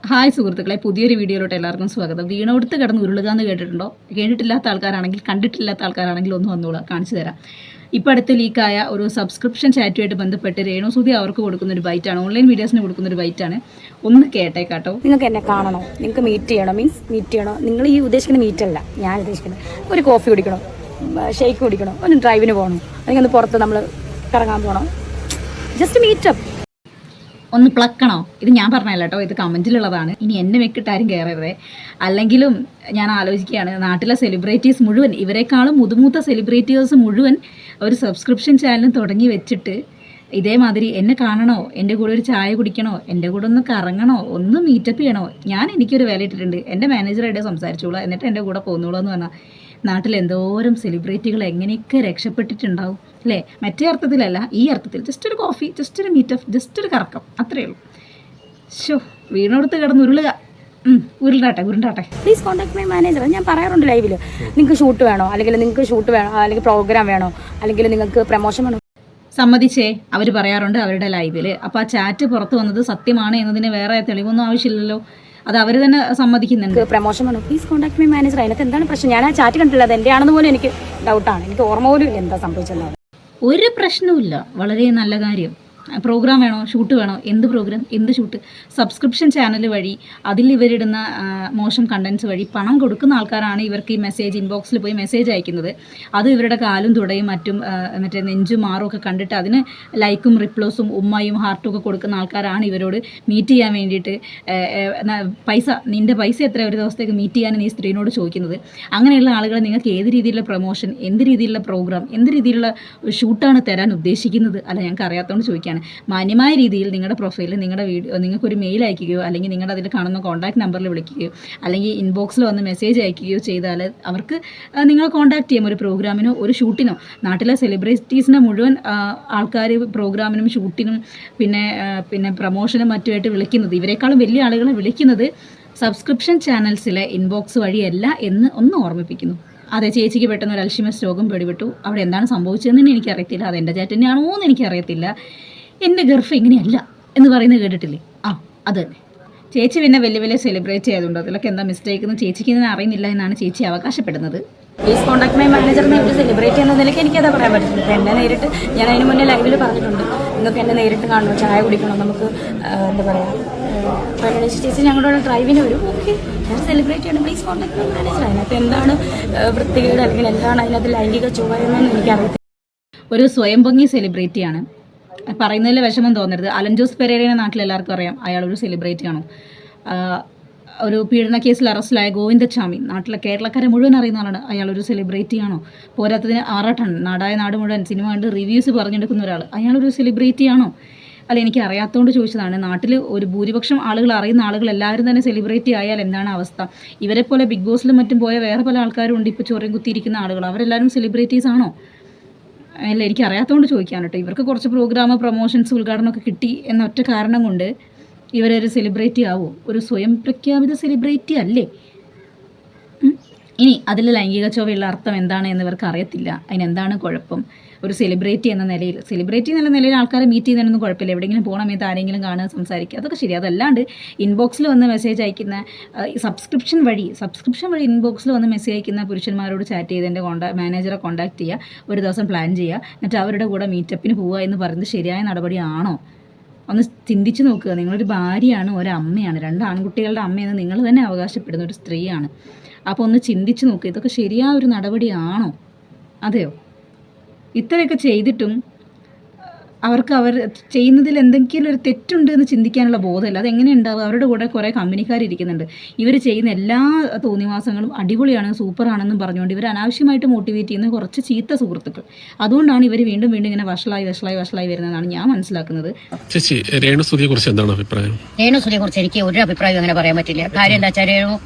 Hi സുഹൃത്തുക്കളെ, പുതിയൊരു വീഡിയോയിലോട്ട് എല്ലാവർക്കും സ്വാഗതം. വീണോടുത്ത് കിടന്ന് ഉരുളുക എന്ന് കേട്ടിട്ടുണ്ടോ? കേട്ടിട്ടില്ലാത്ത ആൾക്കാരാണെങ്കിൽ, കണ്ടിട്ടില്ലാത്ത ആൾക്കാരാണെങ്കിൽ ഒന്ന് വന്നോളാം, കാണിച്ചു തരാം. ഇപ്പോൾ അടുത്ത് ലീക്കായ ഒരു സബ്സ്ക്രിപ്ഷൻ ചാറ്റുമായിട്ട് ബന്ധപ്പെട്ട് രേണുസുതി അവർക്ക് കൊടുക്കുന്ന ഒരു ബൈറ്റാണ്, ഓൺലൈൻ വീഡിയോസിന് കൊടുക്കുന്ന ഒരു ബൈറ്റാണ്. ഒന്ന് കേട്ടേക്കാട്ടോ. നിങ്ങൾക്ക് എന്നെ കാണണോ, നിങ്ങൾക്ക് മീറ്റ് ചെയ്യണോ, മീറ്റ് ചെയ്യണോ, നിങ്ങൾ ഈ ഉദ്ദേശിക്കുന്ന മീറ്റ് അല്ല ഞാൻ ഉദ്ദേശിക്കുന്നത്. ഒരു കോഫി കുടിക്കണോ, ഷേക്ക് കുടിക്കണോ, ഒരു ഡ്രൈവിന് പോകണോ, അല്ലെങ്കിൽ ഒന്ന് പുറത്ത് നമ്മൾ കറങ്ങാൻ പോകണോ, ജസ്റ്റ് മീറ്റപ്പ്. ഒന്ന് പ്ലക്കണോ? ഇത് ഞാൻ പറഞ്ഞല്ല കേട്ടോ, ഇത് കമൻറ്റിലുള്ളതാണ്. ഇനി എന്നെ മെക്കിട്ടാരും കയറരുതേ. അല്ലെങ്കിലും ഞാൻ ആലോചിക്കുകയാണ്, നാട്ടിലെ സെലിബ്രിറ്റീസ് മുഴുവൻ, ഇവരെക്കാളും മുതുമൂത്ത സെലിബ്രിറ്റീസ് മുഴുവൻ ഒരു സബ്സ്ക്രിപ്ഷൻ ചാനലും തുടങ്ങി വെച്ചിട്ട് ഇതേമാതിരി എന്നെ കാണണോ, എൻ്റെ കൂടെ ഒരു ചായ കുടിക്കണോ, എൻ്റെ കൂടെ ഒന്ന് കറങ്ങണോ, ഒന്ന് മീറ്റപ്പ് ചെയ്യണോ, എനിക്കൊരു വില ഇട്ടിട്ടുണ്ട്, എൻ്റെ മാനേജറായിട്ട് സംസാരിച്ചോളൂ, എന്നിട്ട് എൻ്റെ കൂടെ പോകുന്നോളൂ എന്ന് പറഞ്ഞാൽ നാട്ടിൽ എന്തോരം സെലിബ്രിറ്റികൾ എങ്ങനെയൊക്കെ രക്ഷപ്പെട്ടിട്ടുണ്ടാവും അല്ലേ? മറ്റേ അർത്ഥത്തിലല്ല, ഈ അർത്ഥത്തിൽ. ജസ്റ്റ് ഒരു കോഫി, ജസ്റ്റ് ഒരു മീറ്റപ്പ്, ജസ്റ്റ് ഒരു കറക്കം, അത്രയേ ഉള്ളൂ. ഷോ, വീണോടുത്ത് കിടന്ന് ഉരുളുക. ഉരുണ്ടാട്ടെ. Please contact my manager. ഞാൻ പറയാറുണ്ട് ലൈവിൽ, നിങ്ങൾക്ക് ഷൂട്ട് വേണോ, അല്ലെങ്കിൽ പ്രോഗ്രാം വേണോ, അല്ലെങ്കിൽ നിങ്ങൾക്ക് പ്രൊമോഷൻ വേണോ, സമ്മതിച്ചേ അവർ പറയാറുണ്ട് അവരുടെ ലൈവിൽ. അപ്പോൾ ആ ചാറ്റ് പുറത്ത് വന്നത് സത്യമാണ് എന്നതിന് വേറെ തെളിവൊന്നും ആവശ്യമില്ലല്ലോ, അത് അവർ തന്നെ സമ്മതിക്കുന്നുണ്ട്. പ്രൊമോഷൻ വേണോ, പ്ലീസ് കോൺടാക്ട് മൈ മാനേജർ. അതിനകത്ത് എന്താണ് പ്രശ്നം? ഞാൻ ആ ചാറ്റ് കണ്ടില്ല, അത് എൻ്റെ ആണെന്ന് പോലും എനിക്ക് ഡൗട്ടാണ്. എനിക്ക് ഓർമ്മ പോലും ഇല്ല എന്താ സംഭവിച്ചത്. ഒരു പ്രശ്നവുമില്ല, വളരെ നല്ല കാര്യം. പ്രോഗ്രാം വേണോ, ഷൂട്ട് വേണോ, എന്ത് പ്രോഗ്രാം, എന്ത് ഷൂട്ട്, സബ്സ്ക്രിപ്ഷൻ ചാനൽ വഴി അതിൽ ഇവരിടുന്ന മോശം കണ്ടൻസ് വഴി പണം കൊടുക്കുന്ന ആൾക്കാരാണ് ഇവർക്ക് ഈ മെസ്സേജ് ഇൻബോക്സിൽ പോയി മെസ്സേജ് അയക്കുന്നത്. അത് ഇവരുടെ കാലും തുടയും മറ്റേ നെഞ്ചും മാറും ഒക്കെ കണ്ടിട്ട് അതിന് ലൈക്കും റിപ്ലോസും ഉമ്മയും ഹാർട്ടും ഒക്കെ കൊടുക്കുന്ന ആൾക്കാരാണ് ഇവരോട് മീറ്റ് ചെയ്യാൻ വേണ്ടിയിട്ട് നിൻ്റെ പൈസ എത്ര ഒരു ദിവസത്തേക്ക് മീറ്റ് ചെയ്യാൻ ഈ സ്ത്രീനോട് ചോദിക്കുന്നത്. അങ്ങനെയുള്ള ആളുകളെ നിങ്ങൾക്ക് ഏത് രീതിയിലുള്ള പ്രൊമോഷൻ, എന്ത് രീതിയിലുള്ള പ്രോഗ്രാം, എന്ത് രീതിയിലുള്ള ഷൂട്ടാണ് തരാൻ ഉദ്ദേശിക്കുന്നത്? അല്ല, ഞങ്ങൾക്ക് അറിയാത്തതുകൊണ്ട് ചോദിക്കുകയാണ്. മാന്യമായ രീതിയിൽ നിങ്ങളുടെ പ്രൊഫൈലിൽ നിങ്ങളുടെ വീഡിയോ നിങ്ങൾക്കൊരു മെയിൽ അയക്കുകയോ, അല്ലെങ്കിൽ നിങ്ങളുടെ അതിൽ കാണുന്ന കോൺടാക്ട് നമ്പറിൽ വിളിക്കുകയോ, അല്ലെങ്കിൽ ഇൻബോക്സിൽ വന്ന് മെസ്സേജ് അയക്കുകയോ ചെയ്താൽ അവർക്ക് നിങ്ങളെ കോൺടാക്ട് ചെയ്യാം. ഒരു പ്രോഗ്രാമിനോ ഒരു ഷൂട്ടിനോ. നാട്ടിലെ സെലിബ്രിറ്റീസിനെ മുഴുവൻ ആൾക്കാർ പ്രോഗ്രാമിനും ഷൂട്ടിനും പിന്നെ പ്രൊമോഷനും മറ്റുമായിട്ട് വിളിക്കുന്നത്, ഇവരെക്കാളും വലിയ ആളുകളെ വിളിക്കുന്നത് സബ്സ്ക്രിപ്ഷൻ ചാനൽസിലെ ഇൻബോക്സ് വഴിയല്ല എന്ന് ഒന്ന് ഓർമ്മിപ്പിക്കുന്നു. അതെ, ചേച്ചിക്ക് പെട്ടെന്ന് ഒരു അൽഷിമസ് രോഗം പിടിപെട്ടു. അവിടെ എന്താണ് സംഭവിച്ചതെന്ന് എനിക്കറിയത്തില്ല, അതെൻ്റെ ചാറ്റ് തന്നെയാണോ എന്ന് എനിക്കറിയത്തില്ല. എൻ്റെ ഗർഫ് ഇങ്ങനെയല്ല എന്ന് പറയുന്നത് കേട്ടിട്ടില്ലേ? അത് തന്നെ. ചേച്ചി പിന്നെ വലിയ സെലിബ്രേറ്റ് ചെയ്തുകൊണ്ട് അതിലൊക്കെ എന്താ മിസ്റ്റേക്ക് എന്ന് ചേച്ചിക്ക് ഇതിനെ അറിയുന്നില്ല എന്നാണ് ചേച്ചി അവകാശപ്പെടുന്നത്. പ്ലീസ് കോൺടാക്ട് മൈ മാനേജറിനെ ഇവിടെ സെലിബ്രേറ്റ് ചെയ്യുന്നതിലേക്ക് എനിക്കത് പറയാൻ പറ്റില്ല. എന്നെ നേരിട്ട് ഞാൻ അതിന് മുന്നേ ലൈവിൽ പറഞ്ഞിട്ടുണ്ട്, നിങ്ങൾക്ക് എന്നെ നേരിട്ട് കാണണം, ചായ കുടിക്കണം, നമുക്ക് എന്താ പറയുക, ഫെമിനിസ്റ്റ് ചേച്ചി ഞങ്ങളുടെ ഡ്രൈവിന് വരും, ഓക്കെ, ഞാൻ സെലിബ്രേറ്റ് ചെയ്യണം. Please contact my manager. അതിനകത്ത് എന്താണ് വൃത്തികേട്, അല്ലെങ്കിൽ എന്താണ് അതിനകത്ത് ലൈംഗിക ചുവയെന്നൊന്നും എനിക്കറിയത്തില്ല. ഒരു സ്വയം പൊങ്ങി സെലിബ്രിറ്റിയാണ്. പറയുന്നതിൽ വിഷമം തോന്നരുത്. അലൻ ജോസ് പെരേരയെ നാട്ടിൽ എല്ലാവർക്കും അറിയാം, അയാളൊരു സെലിബ്രിറ്റിയാണോ. ഒരു പീഡന കേസിൽ അറസ്റ്റിലായ ഗോവിന്ദച്ചാമി, നാട്ടിലെ കേരളക്കാരെ മുഴുവൻ അറിയുന്ന ആളാണ്. അയാളൊരു സെലിബ്രിറ്റിയാണോ? പോരാത്തതിന് ആറാട്ടാണ്, നാടായ നാട് മുഴുവൻ സിനിമ കണ്ട് റിവ്യൂസ് പറഞ്ഞെടുക്കുന്ന ഒരാൾ, അയാളൊരു സെലിബ്രിറ്റിയാണോ? അല്ല, എനിക്ക് അറിയാത്തതുകൊണ്ട് ചോദിച്ചതാണ്. നാട്ടിൽ ഒരു ഭൂരിപക്ഷം ആളുകൾ, അറിയുന്ന ആളുകൾ എല്ലാവരും തന്നെ സെലിബ്രിറ്റി ആയാൽ എന്താണ് അവസ്ഥ? ഇവരെ പോലെ ബിഗ് ബോസിലും മറ്റും പോയ വേറെ പല ആൾക്കാരും ഉണ്ട്, ഇപ്പോൾ ചൊറിയും കുത്തിയിരിക്കുന്ന ആളുകൾ, അവരെല്ലാവരും സെലിബ്രിറ്റീസ് ആണോ? അല്ല, എനിക്ക് അറിയാത്തതുകൊണ്ട് ചോദിക്കാൻ കേട്ടോ. ഇവർക്ക് കുറച്ച് പ്രോഗ്രാം, പ്രൊമോഷൻസ്, ഉദ്ഘാടനമൊക്കെ കിട്ടി എന്ന ഒറ്റ കാരണം കൊണ്ട് ഇവരൊരു സെലിബ്രിറ്റി ആവോ? ഒരു സ്വയം പ്രഖ്യാപിത സെലിബ്രിറ്റി അല്ലേ? ഇനി അതിൽ ലൈംഗിക ചൊവ്വയുള്ള അർത്ഥം എന്താണ് എന്ന് ഇവർക്ക് അറിയത്തില്ല. അതിനെന്താണ് കുഴപ്പം? ഒരു സെലിബ്രിറ്റി എന്ന നിലയിൽ ആൾക്കാരെ മീറ്റ് ചെയ്യുന്നതിനൊന്നും കുഴപ്പമില്ല. എവിടെയെങ്കിലും പോകണ സമയത്ത് ആരെങ്കിലും കാണുക, സംസാരിക്കുക, അതൊക്കെ ശരി. അതല്ലാണ്ട് ഇൻബോക്സിൽ വന്ന് മെസ്സേജ് അയക്കുന്ന സബ്സ്ക്രിപ്ഷൻ വഴി ഇൻബോക്സിൽ വന്ന് മെസ്സേജ് അയക്കുന്ന പുരുഷന്മാരോട് ചാറ്റ് ചെയ്ത് എൻ്റെ മാനേജറെ കോൺടാക്ട് ചെയ്യുക, ഒരു ദിവസം പ്ലാൻ ചെയ്യുക, എന്നിട്ട് അവരുടെ കൂടെ മീറ്റപ്പിന് പോവുക എന്ന് പറയുന്നത് ശരിയായ നടപടിയാണോ? ഒന്ന് ചിന്തിച്ച് നോക്കുക. നിങ്ങളൊരു ഭാര്യയാണ്, ഒരമ്മയാണ്, 2 ആൺകുട്ടികളുടെ അമ്മയെന്ന് നിങ്ങൾ തന്നെ അവകാശപ്പെടുന്ന ഒരു സ്ത്രീയാണ്. അപ്പോൾ ഒന്ന് ചിന്തിച്ച് നോക്കുക, ഇതൊക്കെ ശരിയായ ഒരു നടപടിയാണോ? അതെയോ? ഇത്രയൊക്കെ ചെയ്തിട്ടും അവർക്ക് അവർ ചെയ്യുന്നതിൽ എന്തെങ്കിലും ഒരു തെറ്റുണ്ട് എന്ന് ചിന്തിക്കാനുള്ള ബോധമില്ല. അതെങ്ങനെ ഉണ്ടാവുക? അവരുടെ കൂടെ കുറേ കമ്പനിക്കാരിരിക്കുന്നുണ്ട്. ഇവർ ചെയ്യുന്ന എല്ലാ തോന്നിവാസങ്ങളും അടിപൊളിയാണ്, സൂപ്പറാണെന്നും പറഞ്ഞുകൊണ്ട് ഇവർ അനാവശ്യമായിട്ട് മോട്ടിവേറ്റ് ചെയ്യുന്ന കുറച്ച് ചീത്ത സുഹൃത്തുക്കൾ. അതുകൊണ്ടാണ് ഇവർ വീണ്ടും ഇങ്ങനെ വഷളായി വരുന്നതെന്നാണ് ഞാൻ മനസ്സിലാക്കുന്നത്. ചേച്ചി, രേണുസുതിയെ കുറിച്ച് എന്താണ് അഭിപ്രായം? രേണുസുതിയെ കുറിച്ച് എനിക്ക് ഒരു അഭിപ്രായം അങ്ങനെ പറയാൻ പറ്റില്ല. കാര്യം എന്താ വെച്ചാൽ, രേണു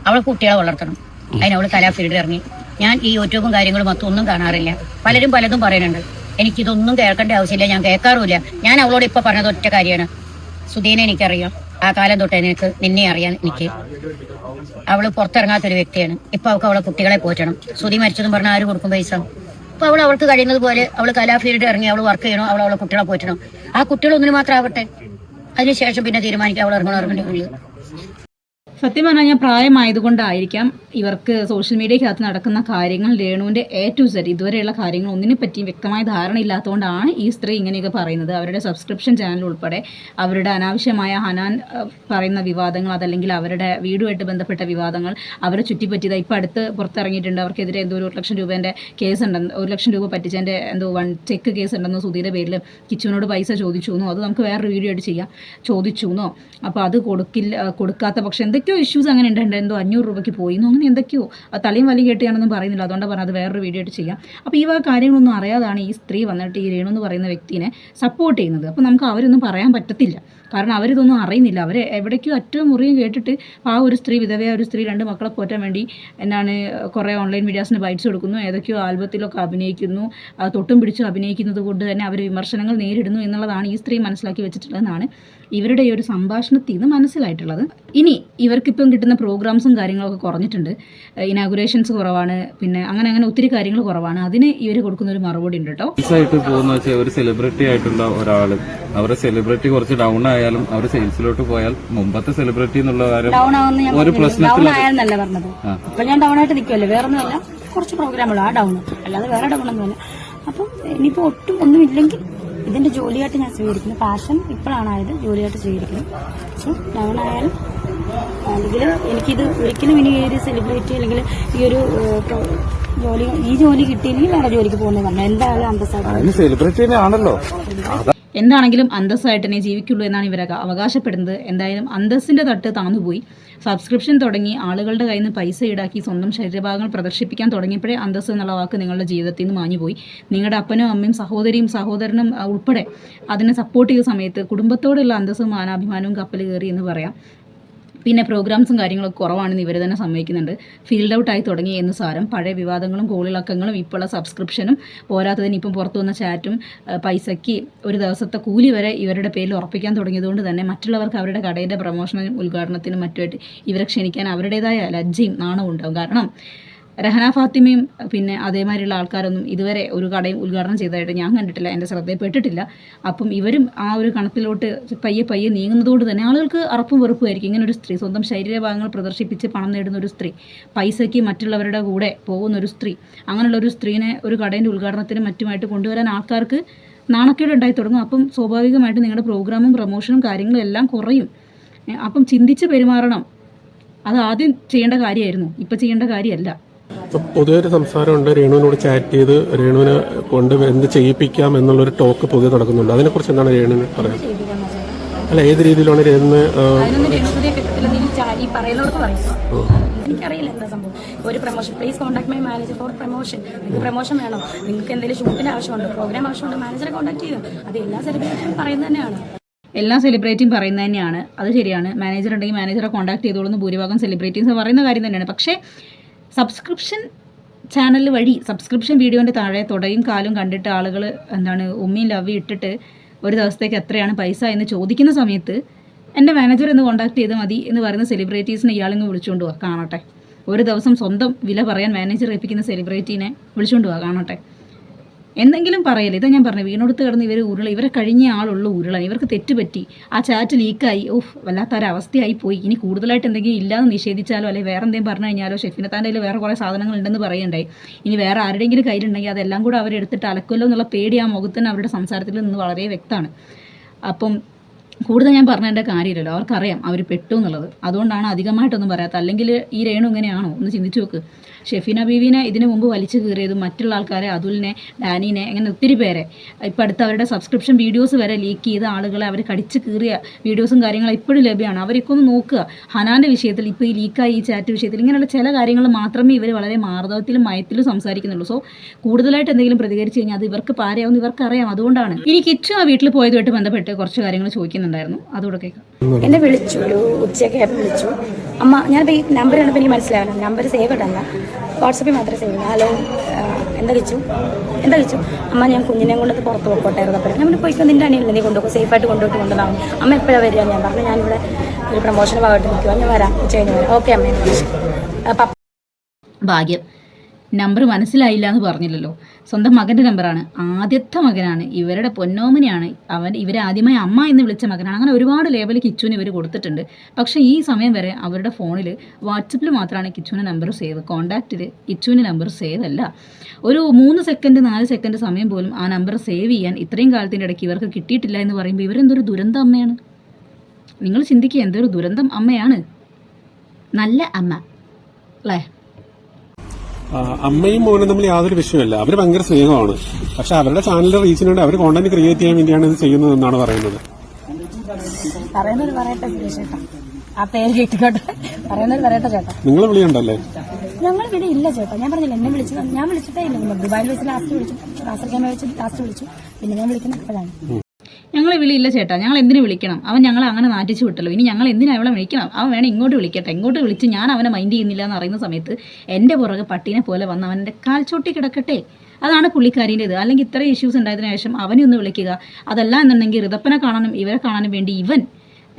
അവളെ കുട്ടികളെ വളർത്തണം, അതിനവള് കലാഫീൽഡിൽ ഇറങ്ങി. ഞാൻ ഈ യൂട്യൂബും കാര്യങ്ങളും ഒന്നും കാണാറില്ല. പലരും പലതും പറയുന്നുണ്ട്, എനിക്കിതൊന്നും കേൾക്കേണ്ട ആവശ്യമില്ല, ഞാൻ കേൾക്കാറുമില്ല. ഞാൻ അവളോട് ഇപ്പൊ പറഞ്ഞത് ഒറ്റ കാര്യമാണ്, സുധീനെ എനിക്കറിയാം, ആ കാലം തൊട്ട് നിന്നെ അറിയാം. എനിക്ക് അവള് പുറത്തിറങ്ങാത്തൊരു വ്യക്തിയാണ്. ഇപ്പൊ അവളെ കുട്ടികളെ പോറ്റണം. സുധി മരിച്ചതും പറഞ്ഞാൽ ആര് കൊടുക്കും പൈസ? അപ്പൊ അവൾക്ക് കഴിയുന്നത് പോലെ അവള് കലാഫീൽഡിൽ ഇറങ്ങി അവള് വർക്ക് ചെയ്യണോ, അവളെ കുട്ടികളെ പോറ്റണം. ആ കുട്ടികളൊന്നിന് മാത്രം ആവട്ടെ, അതിനുശേഷം പിന്നെ തീരുമാനിക്കാം അവൾ ഇറങ്ങണോ. സത്യം പറഞ്ഞാൽ ഞാൻ പ്രായമായതുകൊണ്ടായിരിക്കാം ഇവർക്ക് സോഷ്യൽ മീഡിയക്കകത്ത് നടക്കുന്ന കാര്യങ്ങൾ രേണുവിൻ്റെ A to Z ഇതുവരെയുള്ള കാര്യങ്ങൾ ഒന്നിനെ പറ്റിയും വ്യക്തമായ ധാരണ ഇല്ലാത്തതുകൊണ്ടാണ് ഈ സ്ത്രീ ഇങ്ങനെയൊക്കെ പറയുന്നത്. അവരുടെ സബ്സ്ക്രിപ്ഷൻ ചാനൽ ഉൾപ്പെടെ അവരുടെ അനാവശ്യമായ ഹനാൻ പറയുന്ന വിവാദങ്ങൾ, അതല്ലെങ്കിൽ അവരുടെ വീടുമായിട്ട് ബന്ധപ്പെട്ട വിവാദങ്ങൾ, അവരെ ചുറ്റിപ്പറ്റിയത് ഇപ്പോൾ അടുത്ത് പുറത്തിറങ്ങിയിട്ടുണ്ട്. അവർക്കെതിരെ എന്തോ 1 ലക്ഷം രൂപേൻ്റെ കേസ് ഉണ്ടെന്ന്, 1 ലക്ഷം രൂപ പറ്റിച്ചതിൻ്റെ എന്തോ ചെക്ക് കേസ് ഉണ്ടെന്നോ, സുധീയുടെ പേരിൽ കിച്ചുവിനോട് പൈസ ചോദിച്ചു എന്നോ, അത് നമുക്ക് വേറൊരു വീഡിയോ ആയിട്ട് ചെയ്യാം, ചോദിച്ചു എന്നോ, അപ്പോൾ അത് കൊടുക്കാത്ത പക്ഷേ എന്തൊക്കെയോ ഇഷ്യൂസ് അങ്ങനെ ഉണ്ട്, എന്തോ 500 രൂപയ്ക്ക് പോയിന്നോ, അങ്ങനെ എന്തൊക്കെയോ തലയും വലിയ കേട്ടിയാണെന്നും പറയുന്നില്ല. അതുകൊണ്ടാണ് പറഞ്ഞത് അത് വേറൊരു വീഡിയോ ആയിട്ട് ചെയ്യാം. അപ്പോൾ ഈ കാര്യങ്ങളൊന്നും അറിയാതാണ് ഈ സ്ത്രീ വന്നിട്ട് ഈ രേണു എന്ന് പറയുന്ന വ്യക്തിനെ സപ്പോർട്ട് ചെയ്യുന്നത്. അപ്പോൾ നമുക്ക് അവരൊന്നും പറയാൻ പറ്റത്തില്ല, കാരണം അവരിതൊന്നും അറിയുന്നില്ല. അവർ എവിടേക്കോ അറ്റവും മുറിയും കേട്ടിട്ട് ആ ഒരു സ്ത്രീ, വിധവയായ ഒരു സ്ത്രീ 2 മക്കളെ പോറ്റാൻ വേണ്ടി കുറേ ഓൺലൈൻ മീഡിയാസിന് ബൈറ്റ്സ് കൊടുക്കുന്നു, ഏതൊക്കെയോ ആൽബത്തിലൊക്കെ അഭിനയിക്കുന്നു, തൊട്ടും പിടിച്ചും അഭിനയിക്കുന്നത് കൊണ്ട് തന്നെ അവർ വിമർശനങ്ങൾ നേരിടുന്നു എന്നുള്ളതാണ് ഈ സ്ത്രീ മനസ്സിലാക്കി വെച്ചിട്ടുള്ളതെന്നാണ് ഇവരുടെ ഈ ഒരു സംഭാഷണത്തിൽ നിന്ന് മനസ്സിലായിട്ടുള്ളത്. ഇനി ഇവർക്കിപ്പം കിട്ടുന്ന പ്രോഗ്രാംസും കാര്യങ്ങളൊക്കെ കുറഞ്ഞിട്ടുണ്ട്, ഇനാഗുറേഷൻസ് കുറവാണ്, പിന്നെ അങ്ങനെ ഒത്തിരി കാര്യങ്ങൾ കുറവാണ്. അതിന് ഇവർ കൊടുക്കുന്ന ഒരു മറുപടി ഉണ്ട് കേട്ടോ. പോകുന്ന വെച്ചാൽ ഒരു സെലിബ്രിറ്റി ആയിട്ടുള്ള ഒരാൾ അവരുടെ സെലിബ്രിറ്റി കുറച്ച് ഡൗൺ ആയാലും അവർ സെയിൽസിലോട്ട് പോയാൽ മുമ്പത്തെ സെലിബ്രിറ്റി എന്നുള്ള കാര്യം ഒരു പ്രശ്നത്തിലല്ല പറഞ്ഞത്. ഇപ്പൊ ഞാൻ ഡൗൺ ആയിട്ട് നിൽക്കുമല്ലോ, വേറെ ഒന്നുമല്ല, കുറച്ച് പ്രോഗ്രാമുള്ളൂ ആ ഡൗൺ, അല്ലാതെ വേറെ ഡൗൺ ഒന്നുമല്ല. അപ്പം ഇനിയിപ്പോ ഒട്ടും ഒന്നുമില്ലെങ്കിൽ ഇതിന്റെ ജോലിയായിട്ട് ഞാൻ സ്വീകരിക്കുന്നു. പാഷൻ ഇപ്പോഴാണ് ആയത്, ജോലിയായിട്ട് സ്വീകരിക്കുന്നു. സോ ഡൗൺ ആയാലും അല്ലെങ്കിൽ എനിക്കിത് ഒരിക്കലും ഇനി ഈ ഒരു സെലിബ്രിറ്റി അല്ലെങ്കിൽ ഈ ഒരു ജോലി കിട്ടിയില്ലെങ്കിൽ വേറെ ജോലിക്ക് പോകുന്നത് പറഞ്ഞു എന്തായാലും അന്തസ്സായിട്ട് സെലിബ്രിറ്റി ആണല്ലോ. എന്താണെങ്കിലും അന്തസ്സായിട്ട് തന്നെ ജീവിക്കുള്ളൂ എന്നാണ് ഇവരൊക്കെ അവകാശപ്പെടുന്നത്. എന്തായാലും അന്തസ്സിൻ്റെ തട്ട് താന്നുപോയി. സബ്സ്ക്രിപ്ഷൻ തുടങ്ങി ആളുകളുടെ കയ്യിൽ നിന്ന് പൈസ ഈടാക്കി സ്വന്തം ശരീരഭാഗങ്ങൾ പ്രദർശിപ്പിക്കാൻ തുടങ്ങിയപ്പോഴേ അന്തസ്സ് എന്നുള്ള വാക്ക് നിങ്ങളുടെ ജീവിതത്തിൽ നിന്ന് മാഞ്ഞുപോയി. നിങ്ങളുടെ അപ്പനും അമ്മയും സഹോദരിയും സഹോദരനും ഉൾപ്പെടെ അതിനെ സപ്പോർട്ട് ചെയ്ത സമയത്ത് കുടുംബത്തോടുള്ള അന്തസ്സും മാനാഭിമാനവും കപ്പൽ കയറി എന്ന് പറയാം. പിന്നെ പ്രോഗ്രാംസും കാര്യങ്ങളൊക്കെ കുറവാണെന്ന് ഇവർ തന്നെ സമ്മതിക്കുന്നുണ്ട്. ഫീൽഡ് ഔട്ടായി തുടങ്ങി എന്ന് സാരം. പഴയ വിവാദങ്ങളും കോളിളക്കങ്ങളും ഇപ്പോഴുള്ള സബ്സ്ക്രിപ്ഷനും പോരാത്തതിന് ഇപ്പം പുറത്തു വന്ന ചാറ്റും പൈസയ്ക്ക് ഒരു ദിവസത്തെ കൂലി വരെ ഇവരുടെ പേരിൽ ഉറപ്പിക്കാൻ തുടങ്ങിയതുകൊണ്ട് തന്നെ മറ്റുള്ളവർക്ക് അവരുടെ കടയുടെ പ്രമോഷനും ഉദ്ഘാടനത്തിനും മറ്റുമായിട്ട് ഇവരെ ക്ഷണിക്കാൻ അവരുടേതായ ലജ്ജയും നാണവും ഉണ്ടാവും. കാരണം രഹന ഫാത്തിമയും പിന്നെ അതേമാതിരിയുള്ള ആൾക്കാരൊന്നും ഇതുവരെ ഒരു കടയും ഉദ്ഘാടനം ചെയ്തതായിട്ട് ഞാൻ കണ്ടിട്ടില്ല, എൻ്റെ ശ്രദ്ധയിൽപ്പെട്ടിട്ടില്ല. അപ്പം ഇവരും ആ ഒരു കണത്തിലോട്ട് പയ്യെ നീങ്ങുന്നതുകൊണ്ട് തന്നെ ആളുകൾക്ക് അറപ്പും വെറുപ്പുമായിരിക്കും. ഇങ്ങനെ ഒരു സ്ത്രീ സ്വന്തം ശരീരഭാഗങ്ങൾ പ്രദർശിപ്പിച്ച് പണം നേടുന്ന ഒരു സ്ത്രീ, പൈസയ്ക്ക് മറ്റുള്ളവരുടെ കൂടെ പോകുന്ന ഒരു സ്ത്രീ, അങ്ങനെയുള്ള ഒരു സ്ത്രീനെ ഒരു കടേൻ്റെ ഉദ്ഘാടനത്തിനും മറ്റുമായിട്ട് കൊണ്ടുവരാൻ ആൾക്കാർക്ക് നാണക്കേട് ഉണ്ടായി തുടങ്ങും. അപ്പം സ്വാഭാവികമായിട്ട് നിങ്ങളുടെ പ്രോഗ്രാമും പ്രമോഷനും കാര്യങ്ങളും എല്ലാം കുറയും. അപ്പം ചിന്തിച്ച് പെരുമാറണം. അത് ആദ്യം ചെയ്യേണ്ട കാര്യമായിരുന്നു, ഇപ്പം ചെയ്യേണ്ട കാര്യമല്ല. പൊതുവെ ഒരു സംസാരമുണ്ട്, രേണുവിനോട് ചാറ്റ് ചെയ്ത് രേണുവിനെ കൊണ്ട് എന്ത് ചെയ്യിപ്പിക്കാം എന്നുള്ളൊരു ടോക്ക് പൊതുവെ നടക്കുന്നുണ്ട്. അതിനെക്കുറിച്ച് എന്താണ് രേണുവിന് പറയാം? അല്ല, ഏത് രീതിയിലാണ് രേണുവിന് എനിക്കറിയില്ല എന്താ സംഭവം. ഒരു promotion, please contact my manager four promotion. നിങ്ങൾക്ക് പ്രൊമോഷൻ വേണോ, നിങ്ങൾക്ക് എന്തെങ്കിലും ഷൂട്ടിന്റെ ആവശ്യമുണ്ടോ, പ്രോഗ്രാം ആവശ്യമുണ്ടോ, മാനേജറെ കോൺടാക്ട് ചെയ്യുക. അത് എല്ലാ സെലിബ്രിറ്റിയും പറയുന്നത് തന്നെയാണ്. എല്ലാ സെലിബ്രിറ്റിയും പറയുന്നത് തന്നെയാണ്, അത് ശരിയാണ്. മാനേജർ ഉണ്ടെങ്കിൽ മാനേജറെ കോൺടാക്ട് ചെയ്തോളുന്ന ഭൂരിഭാഗം സെലിബ്രിറ്റീസ് പറയുന്ന കാര്യം തന്നെയാണ്. പക്ഷേ സബ്സ്ക്രിപ്ഷൻ ചാനൽ വഴി സബ്സ്ക്രിപ്ഷൻ വീഡിയോൻ്റെ താഴെ തുടയും കാലും കണ്ടിട്ട് ആളുകൾ ഉമ്മയും ലവ് ഇട്ടിട്ട് ഒരു ദിവസത്തേക്ക് എത്രയാണ് പൈസ എന്ന് ചോദിക്കുന്ന സമയത്ത് എൻ്റെ മാനേജർ എന്ന് കോൺടാക്ട് ചെയ്താൽ മതി എന്ന് പറയുന്ന സെലിബ്രിറ്റീസിനെ ഇയാളിങ്ങ് വിളിച്ചുകൊണ്ട് പോവാ, കാണട്ടെ. ഒരു ദിവസം സ്വന്തം വില പറയാൻ മാനേജർ ഏൽപ്പിക്കുന്ന സെലിബ്രിറ്റീനെ വിളിച്ചുകൊണ്ട് പോവാ, കാണട്ടെ. എന്തെങ്കിലും പറയല്ലേ. ഇതാ ഞാൻ പറഞ്ഞു, വീണൊടുത്ത് കിടന്ന് ഇവരെ കഴിഞ്ഞ ആളുള്ള ഉരുളൻ. ഇവർക്ക് തെറ്റുപറ്റി, ആ ചാറ്റ് ലീക്കായി, വല്ലാത്തൊരവസ്ഥയായി പോയി. ഇനി കൂടുതലായിട്ട് എന്തെങ്കിലും ഇല്ലാന്ന് നിഷേധിച്ചാലോ അല്ലെങ്കിൽ വേറെ എന്തെങ്കിലും പറഞ്ഞു കഴിഞ്ഞാലോ, ഷെഫിനത്താൻ്റെ കയ്യിൽ വേറെ കുറേ സാധനങ്ങൾ ഉണ്ടെന്ന് പറയണ്ടായി. ഇനി വേറെ ആരുടെയെങ്കിലും കയ്യിലുണ്ടെങ്കിൽ അതെല്ലാം കൂടെ അവരെടുത്തിട്ട് അലക്കുമല്ലോ എന്നുള്ള പേടി ആ മുഖത്തിന് അവരുടെ സംസാരത്തിൽ നിന്ന് വളരെ വ്യക്തമാണ്. അപ്പം കൂടുതൽ ഞാൻ പറഞ്ഞതിൻ്റെ കാര്യമില്ലല്ലോ, അവർക്കറിയാം അവർ പെട്ടു എന്നുള്ളത്. അതുകൊണ്ടാണ് അധികമായിട്ടൊന്നും പറയാത്ത. അല്ലെങ്കിൽ ഈ രേണു ഇങ്ങനെയാണോ ഒന്ന് ചിന്തിച്ചു നോക്ക്. ഷെഫീന ബീവിനെ ഇതിനു മുമ്പ് വലിച്ചു കീറിയതും മറ്റുള്ള ആൾക്കാരെ, അതുലിനെ, ഡാനിനെ, അങ്ങനെ ഒത്തിരി പേരെ ഇപ്പം അടുത്ത് അവരുടെ സബ്സ്ക്രിപ്ഷൻ വീഡിയോസ് വരെ ലീക്ക് ചെയ്ത ആളുകളെ അവർ കടിച്ച് കീറിയ വീഡിയോസും കാര്യങ്ങളും ഇപ്പോഴും ലഭ്യമാണ്. അവരൊക്കെ ഒന്ന് നോക്കുക. ഹനാൻ്റെ വിഷയത്തിൽ ഇപ്പോൾ ഈ ലീക്കായി ഈ ചാറ്റ് വിഷയത്തിൽ ഇങ്ങനെയുള്ള ചില കാര്യങ്ങൾ മാത്രമേ ഇവർ വളരെ മാർദ്ദവത്തിലും മയത്തിലും സംസാരിക്കുന്നുള്ളൂ. സോ കൂടുതലായിട്ട് എന്തെങ്കിലും പ്രതികരിച്ച് കഴിഞ്ഞാൽ അത് ഇവർക്ക് പാരയാവുന്ന ഇവർക്കറിയാം. അതുകൊണ്ടാണ് ഇനി കിച്ചു ആ വീട്ടിൽ പോയതുമായിട്ട് ബന്ധപ്പെട്ട് കുറച്ച് കാര്യങ്ങൾ ചോദിക്കുന്നുണ്ടായിരുന്നു, അതുകൂടെ കേൾക്കാം. എന്നെ വിളിച്ചു, ഒരു ഉച്ചയൊക്കെ വിളിച്ചു. അമ്മ, ഞാനിപ്പോൾ ഈ നമ്പർ കണ്ടപ്പോൾ എനിക്ക് മനസ്സിലാവില്ല, നമ്പർ സേവ് ഇടല്ല, വാട്സപ്പിൽ മാത്രമേ സേവ് ചെയ്യൂ. ഹലോ, എന്താ കിച്ചു അമ്മ, ഞാൻ കുഞ്ഞിനെ കൊണ്ടത് പുറത്ത് പോയിക്കോട്ടായിരുന്നു. അപ്പോൾ ഞാൻ പോയിക്കോ, നിൻ്റെ അനിയല്ലേ നീ കൊണ്ടുപോകും, സേഫായിട്ട് കൊണ്ടുപോകുന്നതാണ്. അമ്മ എപ്പോഴാണ് വരിക? ഞാൻ പറഞ്ഞു, ഞാനിവിടെ ഒരു പ്രൊമോഷന് ഭാഗമായിട്ട് നിൽക്കുക, ഞാൻ വരാം, ഉച്ച കഴിഞ്ഞ് വരാം. ഓക്കെ അമ്മ. ഭാഗ്യം നമ്പർ മനസ്സിലായില്ല എന്ന് പറഞ്ഞില്ലല്ലോ. സ്വന്തം മകൻ്റെ നമ്പറാണ്, ആദ്യത്തെ മകനാണ്, ഇവരുടെ പൊന്നോമനയാണ്, ഇവരെ ആദ്യമായി അമ്മ എന്ന് വിളിച്ച മകനാണ്. അങ്ങനെ ഒരുപാട് ലേബൽ കിച്ചുവിന് ഇവർ കൊടുത്തിട്ടുണ്ട്. പക്ഷേ ഈ സമയം വരെ അവരുടെ ഫോണിൽ വാട്സപ്പിൽ മാത്രമാണ് കിച്ചുവിൻ്റെ നമ്പർ സേവ്, കോൺടാക്റ്റിൽ കിച്ചുവിൻ്റെ നമ്പർ സേവ് അല്ല. ഒരു 3 സെക്കൻഡ് 4 സെക്കൻഡ് സമയം പോലും ആ നമ്പർ സേവ് ചെയ്യാൻ ഇത്രയും കാലത്തിൻ്റെ ഇടയ്ക്ക് ഇവർക്ക് കിട്ടിയിട്ടില്ല എന്ന് പറയുമ്പോൾ ഇവരെന്തൊരു ദുരന്ത അമ്മയാണ്. നിങ്ങൾ ചിന്തിക്കുക, എന്തൊരു ദുരന്തം അമ്മയാണ്. നല്ല അമ്മ അല്ലേ? അമ്മയും മോനും തമ്മിൽ യാതൊരു വിഷയമല്ല, അവർ ഭയങ്കര സ്നേഹമാണ്. പക്ഷെ അവരുടെ ചാനലിന്റെ റീച്ചിന് വേണ്ടി അവർ കോണ്ടന്റ് ക്രിയേറ്റ് ചെയ്യാൻ വേണ്ടിയാണ് ഇത് ചെയ്യുന്നത് എന്നാണ് പറയുന്നത്. പറയുന്നൊരു പറയട്ടെ ചേട്ടാ, ആ പേര് കേട്ടിക്കോട്ടെ, പറയുന്നൊരു പറയട്ടെ ചേട്ടാ. നിങ്ങൾ വിളിയുണ്ടല്ലേ? ഞങ്ങൾ ഇവിടെ ഇല്ല ചേട്ടാ, ഞാൻ പറഞ്ഞില്ല, എന്നെ വിളിച്ചത് ഞാൻ വിളിച്ചിട്ടേ ഇല്ല. ദുബായിൽ വെച്ച് ലാസ്റ്റ് വിളിച്ചു, കാസർഗോഡ് വെച്ച് ലാസ്റ്റ് വിളിച്ചു, പിന്നെ ഞാൻ വിളിക്കുന്നത് എപ്പോഴാണ്. ഞങ്ങൾ വിളിയില്ല ചേട്ടാ, ഞങ്ങൾ എന്തിനു വിളിക്കണം? അവൻ ഞങ്ങളെ അങ്ങനെ നാറ്റിച്ചു വിട്ടല്ലോ, ഇനി ഞങ്ങൾ എന്തിനാ അവളെ വിളിക്കണം? അവൻ വേണം ഇങ്ങോട്ട് വിളിക്കട്ടെ. ഇങ്ങോട്ട് വിളിച്ച് ഞാൻ അവനെ മൈൻഡ് ചെയ്യുന്നില്ല എന്ന് അറിയുന്ന സമയത്ത് എൻ്റെ പുറകെ പട്ടീനെ പോലെ വന്ന് അവൻ്റെ കാൽ ചോട്ടി കിടക്കട്ടെ. അതാണ് പുള്ളിക്കാരിൻ്റെ ഇത്. അല്ലെങ്കിൽ ഇത്രയും ഇഷ്യൂസ് ഉണ്ടായതിനു ശേഷം അവനെ ഒന്ന് വിളിക്കുക. അതല്ല എന്നുണ്ടെങ്കിൽ ഋതപ്പനെ കാണാനും ഇവരെ കാണാനും വേണ്ടി ഇവൻ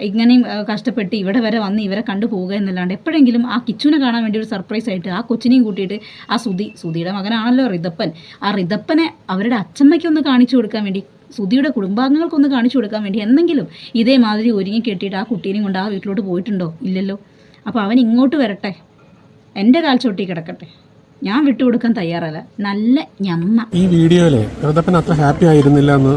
ഇങ്ങനെയും കഷ്ടപ്പെട്ട് ഇവിടെ വരെ വന്ന് ഇവരെ കണ്ടു പോവുക എന്നല്ലാണ്ട് എപ്പോഴെങ്കിലും ആ കിച്ചുവിനെ കാണാൻ വേണ്ടി ഒരു സർപ്രൈസ് ആയിട്ട് ആ കൊച്ചിനെയും കൂട്ടിയിട്ട് ആ സുധിയുടെ മകനാണല്ലോ ഋതപ്പൻ, ആ ഋതപ്പനെ അവരുടെ അച്ചമ്മയ്ക്കൊന്ന് കാണിച്ചു കൊടുക്കാൻ വേണ്ടി, സുധിയുടെ കുടുംബാംഗങ്ങൾക്കൊന്ന് കാണിച്ചു കൊടുക്കാൻ വേണ്ടി എന്തെങ്കിലും ഇതേമാതിരി ഒരുങ്ങി കെട്ടിയിട്ട് ആ കുട്ടീനെയും കൊണ്ട് ആ വീട്ടിലോട്ട് പോയിട്ടുണ്ടോ? ഇല്ലല്ലോ. അപ്പോൾ അവൻ ഇങ്ങോട്ട് വരട്ടെ, എൻ്റെ കാൽ ചോട്ടി കിടക്കട്ടെ, ഞാൻ വിട്ടുകൊടുക്കാൻ തയ്യാറല്ല. നല്ല ഞമ്മ. ഈ വീഡിയോയിലെ ഋതപ്പൻ അത്ര ഹാപ്പി ആയിരുന്നില്ല എന്ന്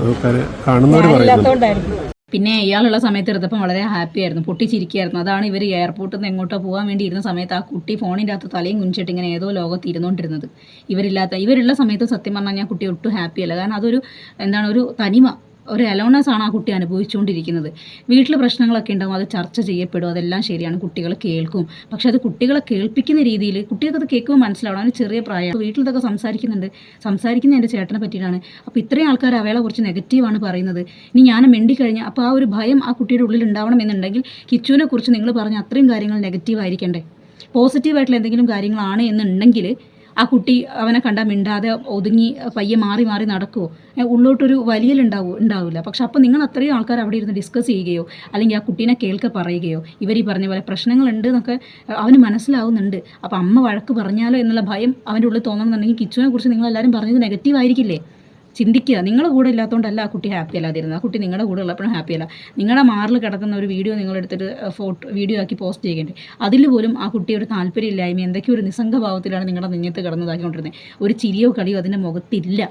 കാണുന്നവർ പറയുന്നു. പിന്നെ ഇയാളുള്ള സമയത്ത് ഋതപ്പൻ വളരെ ഹാപ്പി ആയിരുന്നു, പൊട്ടിച്ചിരിക്കുകയായിരുന്നു. അതാണ് ഇവർ എയർപോർട്ടിൽ നിന്ന് എങ്ങോട്ടോ പോകാൻ വേണ്ടി ഇരുന്ന സമയത്ത് ആ കുട്ടി ഫോണിൻ്റെ അകത്ത് തലയും കുഞ്ചിട്ട് ഇങ്ങനെ ഏതോ ലോകത്ത് ഇരുന്നുകൊണ്ടിരുന്നത്. ഇവരുള്ള സമയത്ത് സത്യം പറഞ്ഞാൽ ഞാൻ കുട്ടി ഒട്ടും ഹാപ്പിയല്ല. കാരണം അതൊരു ഒരു തനിമ, ഒരു അലോണസ് ആണ് ആ കുട്ടി അനുഭവിച്ചുകൊണ്ടിരിക്കുന്നത്. വീട്ടിൽ പ്രശ്നങ്ങളൊക്കെ ഉണ്ടാകും, അത് ചർച്ച ചെയ്യപ്പെടും, അതെല്ലാം ശരിയാണ്, കുട്ടികൾ കേൾക്കും. പക്ഷെ അത് കുട്ടികളെ കേൾപ്പിക്കുന്ന രീതിയിൽ കുട്ടികൾക്ക് കേൾക്കുമ്പോൾ മനസ്സിലാവണം. അതിന് ചെറിയ പ്രായം, വീട്ടിലതൊക്കെ സംസാരിക്കുന്ന എൻ്റെ ചേട്ടനെ പറ്റിയിട്ടാണ്. അപ്പോൾ ഇത്രയും ആൾക്കാർ അവളെ കുറിച്ച് നെഗറ്റീവാണ് പറയുന്നത്. ഇനി ഞാൻ മിണ്ടിക്കഴിഞ്ഞാൽ അപ്പോൾ ആ ഒരു ഭയം ആ കുട്ടിയുടെ ഉള്ളിൽ ഉണ്ടാവണം എന്നുണ്ടെങ്കിൽ കിച്ചുവിനെ കുറിച്ച് നിങ്ങൾ പറഞ്ഞ അത്രയും കാര്യങ്ങൾ നെഗറ്റീവ് ആയിരിക്കണ്ടേ? പോസിറ്റീവായിട്ടുള്ള എന്തെങ്കിലും കാര്യങ്ങളാണ് എന്നുണ്ടെങ്കിൽ ആ കുട്ടി അവനെ കണ്ടാൽ മിണ്ടാതെ ഒതുങ്ങി പയ്യെ മാറി മാറി നടക്കുമോ? ഉള്ളോട്ടൊരു ഉണ്ടാവില്ല. പക്ഷെ അപ്പോൾ നിങ്ങൾ അത്രയും ആൾക്കാർ അവിടെ ഇരുന്ന് ഡിസ്കസ് ചെയ്യുകയോ അല്ലെങ്കിൽ ആ കുട്ടീനെ കേൾക്കെ പറയുകയോ ഇവർ ഈ പറഞ്ഞ പോലെ പ്രശ്നങ്ങളുണ്ട് എന്നൊക്കെ അവന് മനസ്സിലാവുന്നുണ്ട്. അപ്പോൾ അമ്മ വഴക്ക് പറഞ്ഞാലോ എന്നുള്ള ഭയം അവൻ്റെ ഉള്ളിൽ തോന്നണമെന്നുണ്ടെങ്കിൽ കിച്ചുവിനെ കുറിച്ച് നിങ്ങളെല്ലാവരും പറഞ്ഞത് നെഗറ്റീവ് ആയിരിക്കില്ലേ? ചിന്തിക്കുക. നിങ്ങളുടെ കൂടെ ഇല്ലാത്തതുകൊണ്ടല്ല ആ കുട്ടി ഹാപ്പി അല്ലാതിരുന്നത്, ആ കുട്ടി നിങ്ങളുടെ കൂടെ ഉള്ളപ്പോഴും ഹാപ്പിയല്ല. നിങ്ങളുടെ മാറിൽ കിടക്കുന്ന ഒരു വീഡിയോ നിങ്ങളെടുത്തിട്ട് വീഡിയോ ആക്കി പോസ്റ്റ് ചെയ്യേണ്ടത്, അതിൽ പോലും ആ കുട്ടി ഒരു താല്പര്യമില്ലായ്മ, എന്തൊക്കെയോ ഒരു നിസ്സംഗഭാവത്തിലാണ് നിങ്ങളുടെ നെഞ്ഞത്ത് കിടന്നതാക്കിക്കൊണ്ടിരുന്നത്. ഒരു ചിരിയോ കളിയോ അതിൻ്റെ മുഖത്തില്ല.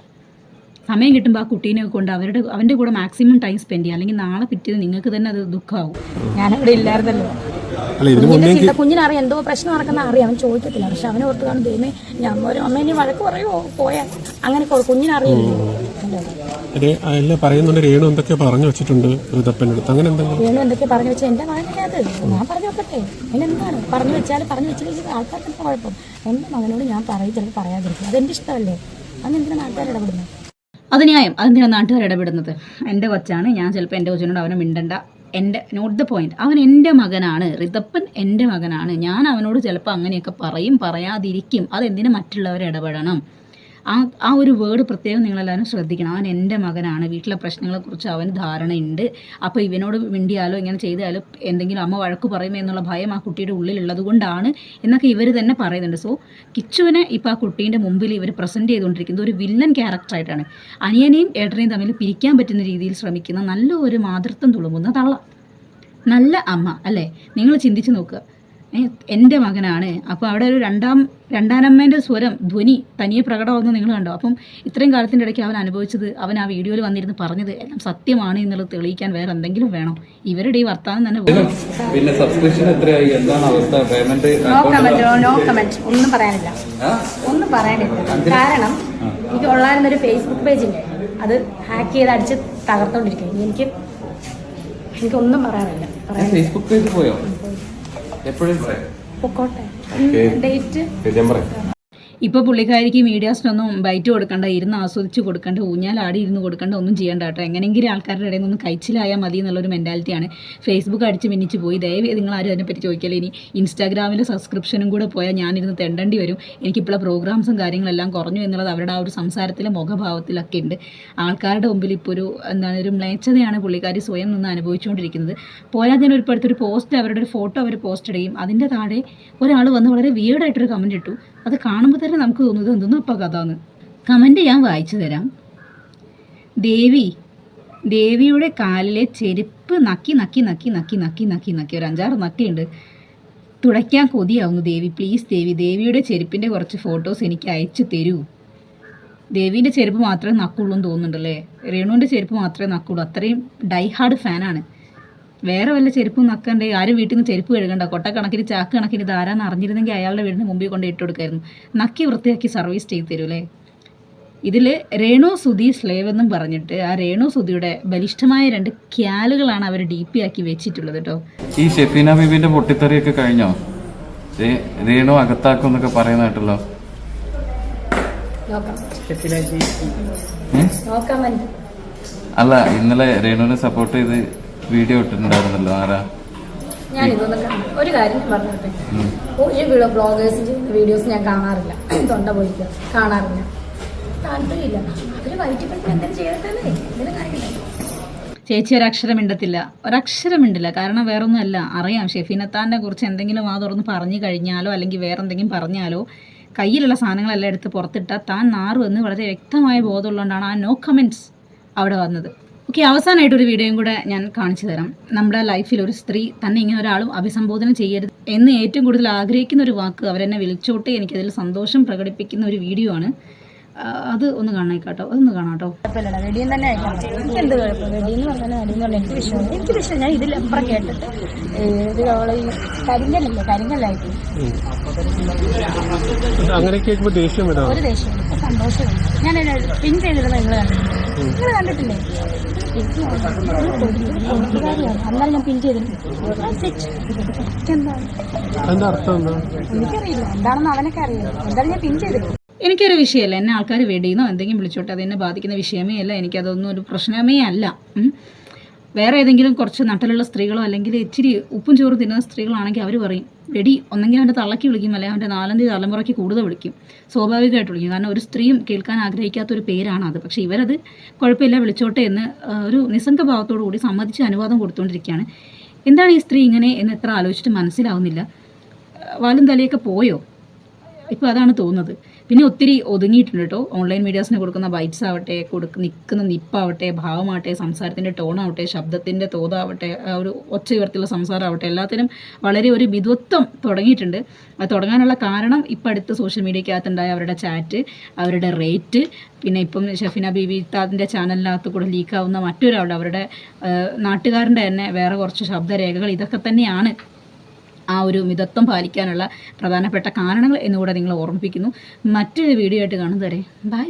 സമയം കിട്ടുമ്പോൾ ആ കുട്ടീനെ കൊണ്ട് അവൻ്റെ കൂടെ മാക്സിമം ടൈം സ്പെൻഡ് ചെയ്യുക, അല്ലെങ്കിൽ നാളെ പിറ്റേന്ന് നിങ്ങൾക്ക് തന്നെ അത് ദുഃഖമാവും. ഞാനവിടെ ഇല്ലായിരുന്നല്ലോ. കുഞ്ഞിനറിയാം എന്തോ പ്രശ്നം നടക്കുന്ന അറിയാം, അവൻ ചോദിക്കത്തില്ല. പക്ഷെ അവനെ ഓർത്ത് കാണും, ദൈവമേ ഞാൻ അമ്മേനെ വഴക്ക് പറയുമോ പോയാൽ, അങ്ങനെ കുഞ്ഞിനറിയില്ല. പറയുന്നുണ്ട് രേണു എന്തൊക്കെ പറഞ്ഞു വെച്ചിട്ടുണ്ട് ഋതപ്പൻ്റെ അടുത്ത്, അങ്ങനെ രേണു എന്തൊക്കെ പറഞ്ഞു വെച്ചാൽ എൻ്റെ മകനല്ലേ അത്, ഞാൻ പറഞ്ഞു വെക്കട്ടെ, അതിനെന്താണ് പറഞ്ഞു വെച്ചില്ലെങ്കിൽ ആൾക്കാർക്ക് എന്താ കുഴപ്പം? എൻ്റെ മകനോട് ഞാൻ പറയും, ചിലപ്പോൾ പറയാതിരിക്കും, അതെൻ്റെ ഇഷ്ടമല്ലേ, അതെന്തിനാ നാട്ടുകാർ ഇടപെടുന്നത്? അത് ന്യായം. അതെന്തിനാണ് നാട്ടുകാർ ഇടപെടുന്നത്? എൻ്റെ കൊച്ചാണ്, ഞാൻ ചിലപ്പോൾ എൻ്റെ കൊച്ചിനോട് അവനെ മിണ്ടണ്ട, നോട്ട് ദ പോയിന്റ്. അവൻ എൻ്റെ മകനാണ്, ഋതപ്പൻ എൻ്റെ മകനാണ്. ഞാൻ അവനോട് ചിലപ്പോൾ അങ്ങനെയൊക്കെ പറയാതിരിക്കും. അതെന്തിനു മറ്റുള്ളവർ ഇടപെടണം? ആ ഒരു വേർഡ് പ്രത്യേകം നിങ്ങളെല്ലാവരും ശ്രദ്ധിക്കണം. അവൻ എൻ്റെ മകനാണ്, വീട്ടിലെ പ്രശ്നങ്ങളെക്കുറിച്ച് അവന് ധാരണയുണ്ട്. അപ്പോൾ ഇവനോട് മിണ്ടിയാലോ ഇങ്ങനെ ചെയ്താലോ എന്തെങ്കിലും അമ്മ വഴക്ക് പറയുമോ എന്നുള്ള ഭയം ആ കുട്ടിയുടെ ഉള്ളിലുള്ളത് കൊണ്ടാണ് എന്നൊക്കെ ഇവർ തന്നെ പറയുന്നുണ്ട്. സോ കിച്ചുവിനെ ഇപ്പോൾ ആ കുട്ടീൻ്റെ മുമ്പിൽ ഇവർ പ്രസൻറ്റ് ചെയ്തുകൊണ്ടിരിക്കുന്നത് ഒരു വില്ലൻ ക്യാരക്ടറായിട്ടാണ്. അനിയനെയും ഏട്ടനെയും തമ്മിൽ പിരിക്കാൻ പറ്റുന്ന രീതിയിൽ ശ്രമിക്കുന്ന നല്ല ഒരു മാതൃത്വം തുളുമ്പുന്ന തള്ള, നല്ല അമ്മ അല്ലേ? നിങ്ങൾ ചിന്തിച്ച് നോക്കുക. എൻ്റെ മകനാണ്. അപ്പോൾ അവിടെ ഒരു രണ്ടാനമ്മേൻ്റെ സ്വരം ധ്വനി തനിയെ പ്രകടമാകുന്നത് നിങ്ങൾ കണ്ടോ? അപ്പം ഇത്രയും കാലത്തിൻ്റെ ഇടയ്ക്ക് അവൻ അനുഭവിച്ചത്, അവൻ ആ വീഡിയോയിൽ വന്നിരുന്ന് പറഞ്ഞത് എല്ലാം സത്യമാണ് എന്നുള്ളത് തെളിയിക്കാൻ വേറെ എന്തെങ്കിലും വേണം. ഇവരുടെ ഈ വർത്താനം തന്നെ പിന്നെ സബ്സ്ക്രിപ്ഷൻ എത്രയായി, എന്താണ് അവസ്ഥ? പേയ്മെന്റ് നോ കമന്റ്, ഒന്നും പറയാനില്ല. കാരണം എനിക്ക് ഉള്ളായിരുന്നൊരു ഫേസ്ബുക്ക് പേജില്ലേ, അത് ഹാക്ക് ചെയ്ത് അടിച്ച് തകർത്തോണ്ടിരിക്കും. എനിക്കൊന്നും പറയാനില്ല. ഫേസ്ബുക്ക് പേജ് പോയോ? എപ്പോഴും പൊക്കോട്ടെ ഡേറ്റ്. ഇപ്പോൾ പുള്ളിക്കാരിക്ക് മീഡിയാസിനൊന്നും ബൈറ്റ് കൊടുക്കണ്ട, ഇരുന്ന് ആസ്വദിച്ച് കൊടുക്കണ്ട, ഊഞ്ഞാലാടി ഇരുന്ന് കൊടുക്കണ്ട, ഒന്നും ചെയ്യേണ്ട കേട്ടോ. എങ്ങനെയെങ്കിലും ആൾക്കാരുടെ ഇടയിൽ നിന്ന് കഴിച്ചിലായാൽ മതി എന്നുള്ളൊരു മെൻറ്റാലിറ്റിയാണ്. ഫേസ്ബുക്ക് അടിച്ച് മിന്നിച്ച് പോയി. ദയവ് നിങ്ങൾ ആരും അതിനെപ്പറ്റി ചോദിക്കല്ലേ. ഇനി ഇൻസ്റ്റാഗ്രാമിൽ സബ്സ്ക്രിപ്ഷനും കൂടെ പോയാൽ ഞാനിരുന്ന് തെണ്ടേണ്ടി വരും. എനിക്കിപ്പോൾ പ്രോഗ്രാംസും കാര്യങ്ങളെല്ലാം കുറഞ്ഞു എന്നുള്ളത് അവരുടെ ആ ഒരു സംസാരത്തിലെ മുഖഭാവത്തിലൊക്കെ ഉണ്ട്. ആൾക്കാരുടെ മുമ്പിൽ ഇപ്പോൾ ഒരു മ്ലേച്ഛതയാണ് പുള്ളിക്കാരി സ്വയം നിന്ന് അനുഭവിച്ചുകൊണ്ടിരിക്കുന്നത്. പോരാതിന് ഒരു അടുത്തൊരു പോസ്റ്റ്, അവരുടെ ഒരു ഫോട്ടോ അവർ പോസ്റ്റ് ഇടുകയും അതിൻ്റെ താഴെ ഒരാൾ വന്ന് വളരെ വിയേർഡായിട്ടൊരു കമൻറ്റ് ഇട്ടു. അത് കാണുമ്പോൾ തന്നെ തന്നെ നമുക്ക് തോന്നുന്നത് എന്തെന്നും അപ്പം കഥ എന്ന്. കമൻറ്റ് ഞാൻ വായിച്ചു തരാം. ദേവിയുടെ കാലിലെ ചെരുപ്പ് നക്കി ഒരു 5-6 നക്കിയുണ്ട്. തുടയ്ക്കാൻ കൊതിയാവുന്നു ദേവി, പ്ലീസ് ദേവിയുടെ ചെരുപ്പിൻ്റെ കുറച്ച് ഫോട്ടോസ് എനിക്ക് അയച്ചു തരൂ. ദേവീൻ്റെ ചെരുപ്പ് മാത്രമേ നക്കുള്ളൂ എന്ന് തോന്നുന്നുണ്ടല്ലേ. രേണുവിൻ്റെ ചെരുപ്പ് മാത്രമേ നക്കുള്ളൂ. അത്രയും ഡൈഹാർഡ് ഫാനാണ്. വേറെ വല്ല ചെരുപ്പും നക്കണ്ടേ, ആരും വീട്ടിൽ നിന്ന് ചെരുപ്പ് കഴുകണ്ട. കൊട്ടക്കണക്കിന് ചാക്ക് കണക്കിന് ഇത് ആരാന്ന് അറിഞ്ഞിരുന്നെങ്കിൽ അയാളുടെ വീടിന് മുമ്പിൽ കൊണ്ട് ഇട്ട് കൊടുക്കായിരുന്നു. നക്കി വൃത്തിയാക്കി സർവീസ് ചെയ്ത് തരൂ അല്ലേ. ഇതിൽ രേണു സുധി സ്ലേവ് എന്നും പറഞ്ഞിട്ട് ആ രേണു സുധിയുടെ ബലിഷ്ഠമായ 2 ക്യാലുകളാണ് അവർ DP ആക്കി വെച്ചിട്ടുള്ളത് കേട്ടോ. ഈ ഷെഫീന ബീബിന്റെ പൊട്ടിത്തെറിയൊക്കെ കഴിഞ്ഞോ? രേണു അകത്താക്കും എന്നൊക്കെ പറയുന്ന കേട്ടല്ലോ. അല്ല, ഇന്നലെ രേണുവിനെ സപ്പോർട്ട് ചെയ്ത് വീഡിയോ ഇട്ടിട്ടുണ്ടായിരുന്നല്ലോ. ആരാ? ഞാനിതൊന്നും ഒരു കാര്യം പറഞ്ഞിട്ട്, ഒരു ബ്ലോഗേഴ്സിന്റെ വീഡിയോസ് ഞാൻ കാണാറില്ല. തൊണ്ട പോയിരിക്കുക കാണാറില്ല, താല്പര്യമില്ല. അവര് വയറ്റിപ്പറ്റി എന്തെങ്കിലും ചെയ്തിട്ടല്ലേ എന്തെങ്കിലും കാര്യമില്ല. ചേച്ചി ഒരക്ഷരം മിണ്ടില്ല. കാരണം വേറൊന്നുമല്ല, അറിയാം ഷെഫീനത്താനെ കുറിച്ച് എന്തെങ്കിലും ആ തുറന്ന് പറഞ്ഞു കഴിഞ്ഞാലോ അല്ലെങ്കിൽ വേറെ എന്തെങ്കിലും പറഞ്ഞാലോ കയ്യിലുള്ള സാധനങ്ങളെല്ലാം എടുത്ത് പുറത്തിട്ടാൽ താൻ നാറുമെന്ന് വളരെ വ്യക്തമായ ബോധമുള്ളതുകൊണ്ടാണ് ആ നോ കമൻറ്റ്സ് അവിടെ വന്നത്. ഓക്കെ, അവസാനമായിട്ടൊരു വീഡിയോയും കൂടെ ഞാൻ കാണിച്ചു തരാം. നമ്മുടെ ലൈഫിൽ ഒരു സ്ത്രീ തന്നെ ഇങ്ങനെ ഒരാളും അഭിസംബോധന ചെയ്യരുത് എന്ന് ഏറ്റവും കൂടുതൽ ആഗ്രഹിക്കുന്ന ഒരു വാക്ക് അവരെന്നെ വിളിച്ചോട്ടെ, എനിക്കതിൽ സന്തോഷം പ്രകടിപ്പിക്കുന്ന ഒരു വീഡിയോ ആണ്. അത് ഒന്ന് കാണാട്ടോ, അതൊന്ന് കാണാട്ടോ. വെടിയും തന്നെ എനിക്ക് എന്ത് കുഴപ്പം, വെടിയെന്ന് പറഞ്ഞാൽ വെടിയെന്ന് പറഞ്ഞാൽ എനിക്ക് വിഷയം. ഞാൻ ഇതിലപ്പുറം കേട്ടിട്ട് ഇത് അവളെ ഈ കരിങ്കല്ലായിട്ട് ഒരു ദേഷ്യം സന്തോഷമുണ്ട്. ഞാൻ പിൻ ചെയ്തിരുന്ന നിങ്ങൾ കണ്ടിട്ടില്ലേ? അന്നാലും ഞാൻ പിൻ ചെയ്തിട്ടുണ്ട്. എനിക്കറിയില്ല എന്താണെന്ന് അവനൊക്കെ അറിയാം. എന്തായാലും ഞാൻ പിൻ ചെയ്തിട്ടുണ്ട്. എനിക്കൊരു വിഷയമല്ല, എന്നെ ആൾക്കാർ വെടിയെന്നോ എന്തെങ്കിലും വിളിച്ചോട്ടെ, അതെന്നെ ബാധിക്കുന്ന വിഷയമേ അല്ല. എനിക്കതൊന്നും ഒരു പ്രശ്നമേ അല്ല. വേറെ ഏതെങ്കിലും കുറച്ച് നട്ടലുള്ള സ്ത്രീകളോ അല്ലെങ്കിൽ ഇച്ചിരി ഉപ്പും ചോറും തിന്നുന്ന സ്ത്രീകളാണെങ്കിൽ അവർ പറയും വെടി ഒന്നെങ്കിൽ അവൻ്റെ തള്ളക്കി വിളിക്കും, അല്ലെങ്കിൽ അവൻ്റെ 4-5 തലമുറയ്ക്ക് കൂടുതൽ വിളിക്കും, സ്വാഭാവികമായിട്ട് വിളിക്കും. കാരണം ഒരു സ്ത്രീയും കേൾക്കാൻ ആഗ്രഹിക്കാത്തൊരു പേരാണ് അത്. പക്ഷേ ഇവരത് കുഴപ്പമില്ല വിളിച്ചോട്ടെ എന്ന് ഒരു നിസ്സംഗഭാവത്തോടു കൂടി സമ്മതിച്ച് അനുവാദം കൊടുത്തുകൊണ്ടിരിക്കുകയാണ്. എന്താണ് ഈ സ്ത്രീ ഇങ്ങനെ എന്ന് എത്ര ആലോചിച്ചിട്ട് മനസ്സിലാവുന്നില്ല. വാലും തലയൊക്കെ പോയോ ഇപ്പോൾ? അതാണ് തോന്നുന്നത്. പിന്നെ ഒത്തിരി ഒതുങ്ങിയിട്ടുണ്ട് കേട്ടോ. ഓൺലൈൻ മീഡിയാസിന് കൊടുക്കുന്ന ബൈറ്റ്സ് ആവട്ടെ, നിൽക്കുന്ന നിപ്പാവട്ടെ, ഭാവമാവട്ടെ, സംസാരത്തിൻ്റെ ടോണാവട്ടെ, ശബ്ദത്തിൻ്റെ തോതാവട്ടെ, ഒരു ഒച്ച ഉയർത്തിയുള്ള സംസാരമാവട്ടെ, എല്ലാത്തിനും വളരെ ഒരു മിതത്വം തുടങ്ങിയിട്ടുണ്ട്. അത് തുടങ്ങാനുള്ള കാരണം ഇപ്പം അടുത്ത് സോഷ്യൽ മീഡിയക്കകത്തുണ്ടായ അവരുടെ ചാറ്റ്, അവരുടെ റേറ്റ്, പിന്നെ ഇപ്പം ഷെഫീന ബീബി താദിൻ്റെ ചാനലിനകത്ത് കൂടെ ലീക്കാവുന്ന മറ്റൊരാളുടെ അവരുടെ നാട്ടുകാരൻ്റെ തന്നെ വേറെ കുറച്ച് ശബ്ദരേഖകൾ, ഇതൊക്കെ തന്നെയാണ് ആ ഒരു മിതത്വം പാലിക്കാനുള്ള പ്രധാനപ്പെട്ട കാരണങ്ങൾ എന്നുകൂടെ നിങ്ങൾ ഓർമ്മിപ്പിക്കുന്നു. മറ്റൊരു വീഡിയോ ആയിട്ട് കാണുന്നതുവരെ ബൈ.